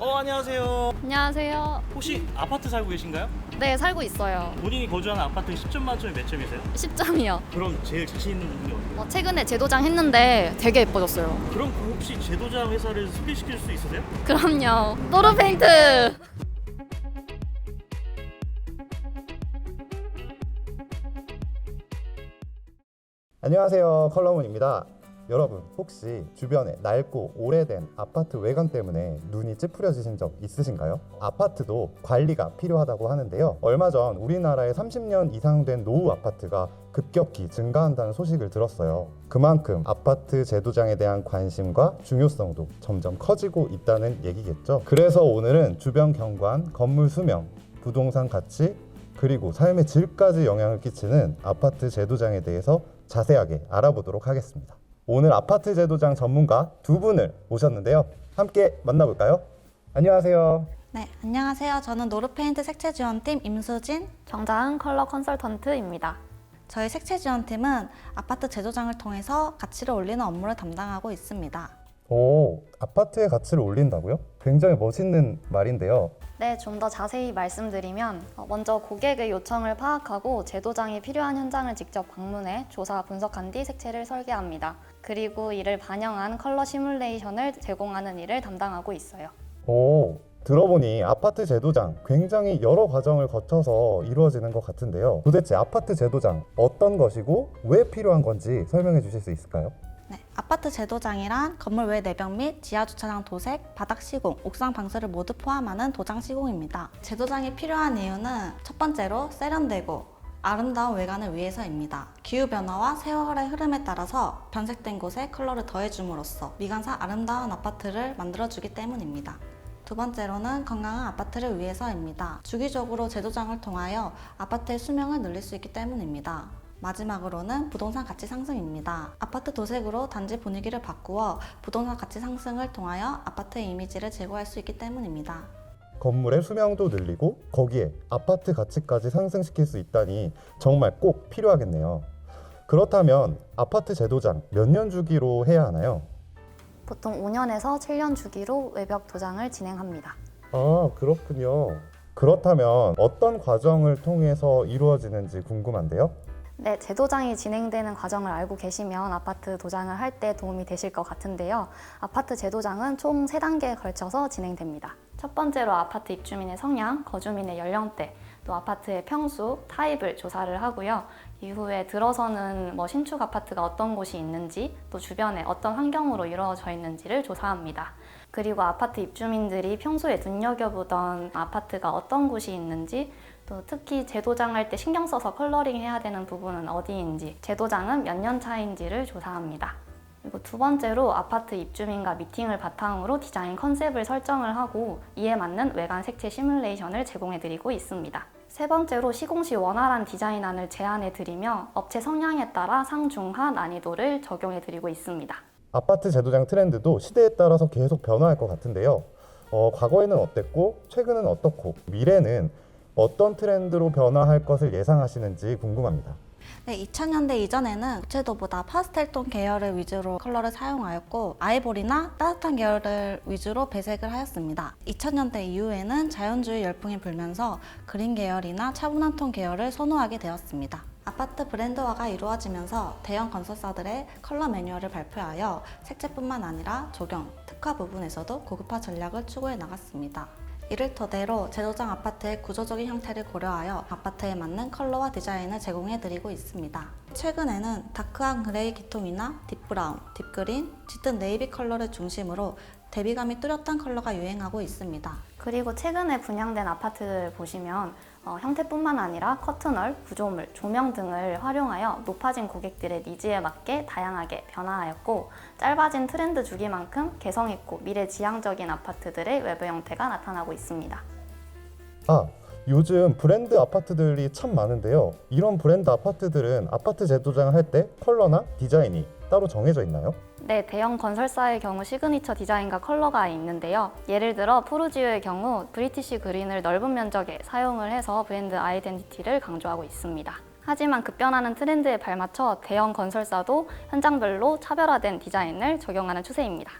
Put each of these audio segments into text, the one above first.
안녕하세요. 안녕하세요. 혹시 아파트 살고 계신가요? 네, 살고 있어요. 본인이 거주하는 아파트 10점 만점에 몇 점이세요? 10점이요. 그럼 제일 자신 있는 분이 어디예요? 최근에 재도장 했는데 되게 예뻐졌어요. 그럼 그 혹시 제도장 회사를 소개시킬 수 있으세요? 그럼요. 노르페인트! 안녕하세요, 컬러문입니다. 여러분, 혹시 주변에 낡고 오래된 아파트 외관 때문에 눈이 찌푸려지신 적 있으신가요? 아파트도 관리가 필요하다고 하는데요. 얼마 전 우리나라에 30년 이상 된 노후 아파트가 급격히 증가한다는 소식을 들었어요. 그만큼 아파트 재도장에 대한 관심과 중요성도 점점 커지고 있다는 얘기겠죠. 그래서 오늘은 주변 경관, 건물 수명, 부동산 가치, 그리고 삶의 질까지 영향을 끼치는 아파트 재도장에 대해서 자세하게 알아보도록 하겠습니다. 오늘 아파트 재도장 전문가 두 분을 모셨는데요. 함께 만나볼까요? 안녕하세요. 네, 안녕하세요. 저는 노르페인트 색채지원팀 임수진. 정자은 컬러 컨설턴트입니다. 저희 색채지원팀은 아파트 재도장을 통해서 가치를 올리는 업무를 담당하고 있습니다. 오, 아파트의 가치를 올린다고요? 굉장히 멋있는 말인데요. 네, 좀 더 자세히 말씀드리면 먼저 고객의 요청을 파악하고 재도장이 필요한 현장을 직접 방문해 조사 분석한 뒤 색채를 설계합니다. 그리고 이를 반영한 컬러 시뮬레이션을 제공하는 일을 담당하고 있어요. 오, 들어보니 아파트 재도장 굉장히 여러 과정을 거쳐서 이루어지는 것 같은데요. 도대체 아파트 재도장 어떤 것이고 왜 필요한 건지 설명해 주실 수 있을까요? 네, 아파트 재도장이란 건물 외 내벽 및 지하 주차장 도색, 바닥 시공, 옥상 방수를 모두 포함하는 도장 시공입니다. 재도장이 필요한 이유는 첫 번째로 세련되고 아름다운 외관을 위해서입니다. 기후변화와 세월의 흐름에 따라서 변색된 곳에 컬러를 더해줌으로써 미관상 아름다운 아파트를 만들어주기 때문입니다. 두 번째로는 건강한 아파트를 위해서입니다. 주기적으로 재도장을 통하여 아파트의 수명을 늘릴 수 있기 때문입니다. 마지막으로는 부동산 가치 상승입니다. 아파트 도색으로 단지 분위기를 바꾸어 부동산 가치 상승을 통하여 아파트의 이미지를 제고할 수 있기 때문입니다. 건물의 수명도 늘리고 거기에 아파트 가치까지 상승시킬 수 있다니 정말 꼭 필요하겠네요. 그렇다면 아파트 재도장 몇 년 주기로 해야 하나요? 보통 5년에서 7년 주기로 외벽 도장을 진행합니다. 아, 그렇군요. 그렇다면 어떤 과정을 통해서 이루어지는지 궁금한데요. 네, 재도장이 진행되는 과정을 알고 계시면 아파트 도장을 할 때 도움이 되실 것 같은데요. 아파트 재도장은 총 3단계에 걸쳐서 진행됩니다. 첫 번째로 아파트 입주민의 성향, 거주민의 연령대, 또 아파트의 평수, 타입을 조사를 하고요. 이후에 들어서는 신축 아파트가 어떤 곳이 있는지, 또 주변에 어떤 환경으로 이루어져 있는지를 조사합니다. 그리고 아파트 입주민들이 평소에 눈여겨보던 아파트가 어떤 곳이 있는지, 또 특히 재도장할 때 신경 써서 컬러링 해야 되는 부분은 어디인지, 재도장은 몇 년 차인지를 조사합니다. 그리고 두 번째로 아파트 입주민과 미팅을 바탕으로 디자인 컨셉을 설정을 하고 이에 맞는 외관 색채 시뮬레이션을 제공해드리고 있습니다. 세 번째로 시공 시 원활한 디자인안을 제안해드리며 업체 성향에 따라 상중하 난이도를 적용해드리고 있습니다. 아파트 재도장 트렌드도 시대에 따라서 계속 변화할 것 같은데요. 과거에는 어땠고 최근은 어떻고 미래는 어떤 트렌드로 변화할 것을 예상하시는지 궁금합니다. 네, 2000년대 이전에는 무채도보다 파스텔톤 계열을 위주로 컬러를 사용하였고 아이보리나 따뜻한 계열을 위주로 배색을 하였습니다. 2000년대 이후에는 자연주의 열풍이 불면서 그린 계열이나 차분한 톤 계열을 선호하게 되었습니다. 아파트 브랜드화가 이루어지면서 대형 건설사들의 컬러 매뉴얼을 발표하여 색채뿐만 아니라 조경, 특화 부분에서도 고급화 전략을 추구해 나갔습니다. 이를 토대로 재도장 아파트의 구조적인 형태를 고려하여 아파트에 맞는 컬러와 디자인을 제공해드리고 있습니다. 최근에는 다크한 그레이 기통이나 딥브라운, 딥그린, 짙은 네이비 컬러를 중심으로 대비감이 뚜렷한 컬러가 유행하고 있습니다. 그리고 최근에 분양된 아파트를 보시면 형태뿐만 아니라 커튼월, 구조물, 조명 등을 활용하여 높아진 고객들의 니즈에 맞게 다양하게 변화하였고 짧아진 트렌드 주기만큼 개성있고 미래지향적인 아파트들의 외부 형태가 나타나고 있습니다. 요즘 브랜드 아파트들이 참 많은데요. 이런 브랜드 아파트들은 아파트 재도장을 할 때 컬러나 디자인이 따로 정해져 있나요? 네, 대형 건설사의 경우 시그니처 디자인과 컬러가 있는데요. 예를 들어 푸르지오의 경우 브리티시 그린을 넓은 면적에 사용을 해서 브랜드 아이덴티티를 강조하고 있습니다. 하지만 급변하는 트렌드에 발맞춰 대형 건설사도 현장별로 차별화된 디자인을 적용하는 추세입니다.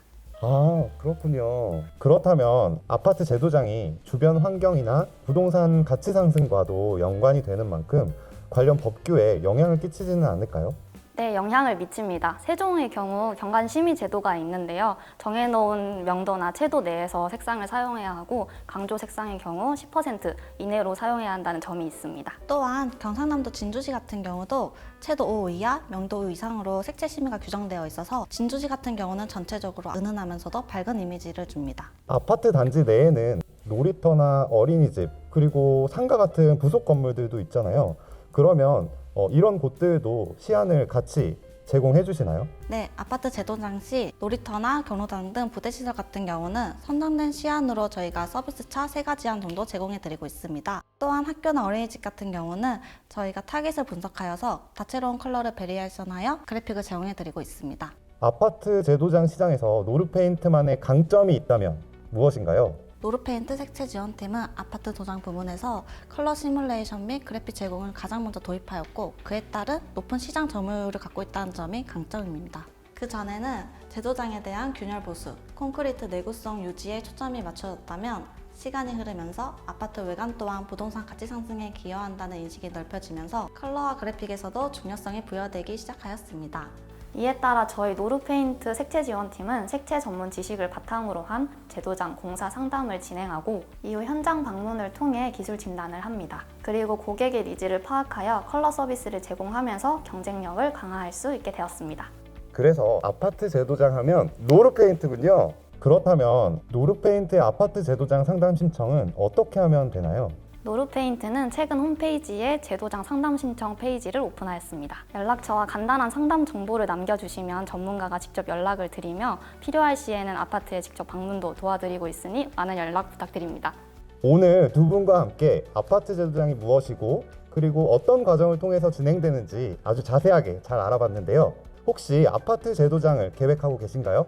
아, 그렇군요. 그렇다면 아파트 제도장이 주변 환경이나 부동산 가치 상승과도 연관이 되는 만큼 관련 법규에 영향을 끼치지는 않을까요? 네, 영향을 미칩니다. 세종의 경우 경관 심의 제도가 있는데요. 정해놓은 명도나 채도 내에서 색상을 사용해야 하고 강조 색상의 경우 10% 이내로 사용해야 한다는 점이 있습니다. 또한 경상남도 진주시 같은 경우도 채도 5 이하, 명도 5 이상으로 색채 심의가 규정되어 있어서 진주시 같은 경우는 전체적으로 은은하면서도 밝은 이미지를 줍니다. 아파트 단지 내에는 놀이터나 어린이집 그리고 상가 같은 부속 건물들도 있잖아요. 그러면 이런 곳들도 시안을 같이 제공해 주시나요? 네, 아파트 제도장 시 놀이터나 경로당 등 부대시설 같은 경우는 선정된 시안으로 저희가 서비스차 3가지 정도 제공해 드리고 있습니다. 또한 학교나 어린이집 같은 경우는 저희가 타깃을 분석하여서 다채로운 컬러를 베리에이션하여 그래픽을 제공해 드리고 있습니다. 아파트 제도장 시장에서 노르페인트만의 강점이 있다면 무엇인가요? 노르페인트 색채 지원팀은 아파트 도장 부문에서 컬러 시뮬레이션 및 그래픽 제공을 가장 먼저 도입하였고 그에 따른 높은 시장 점유율을 갖고 있다는 점이 강점입니다. 그 전에는 제도장에 대한 균열 보수, 콘크리트 내구성 유지에 초점이 맞춰졌다면 시간이 흐르면서 아파트 외관 또한 부동산 가치 상승에 기여한다는 인식이 넓혀지면서 컬러와 그래픽에서도 중요성이 부여되기 시작하였습니다. 이에 따라 저희 노르페인트 색채 지원팀은 색채 전문 지식을 바탕으로 한 제도장 공사 상담을 진행하고 이후 현장 방문을 통해 기술 진단을 합니다. 그리고 고객의 니즈를 파악하여 컬러 서비스를 제공하면서 경쟁력을 강화할 수 있게 되었습니다. 그래서 아파트 제도장 하면 노르페인트군요. 그렇다면 노르페인트의 아파트 제도장 상담 신청은 어떻게 하면 되나요? 노르페인트는 최근 홈페이지에 제도장 상담 신청 페이지를 오픈하였습니다. 연락처와 간단한 상담 정보를 남겨주시면 전문가가 직접 연락을 드리며 필요할 시에는 아파트에 직접 방문도 도와드리고 있으니 많은 연락 부탁드립니다. 오늘 두 분과 함께 아파트 제도장이 무엇이고 그리고 어떤 과정을 통해서 진행되는지 아주 자세하게 잘 알아봤는데요. 혹시 아파트 제도장을 계획하고 계신가요?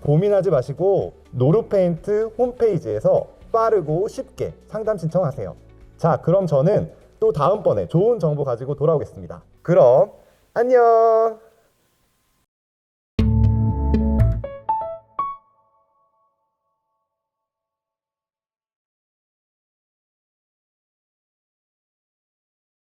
고민하지 마시고 노르페인트 홈페이지에서 빠르고 쉽게 상담 신청하세요. 자, 그럼 저는 또 다음번에 좋은 정보 가지고 돌아오겠습니다. 그럼 안녕!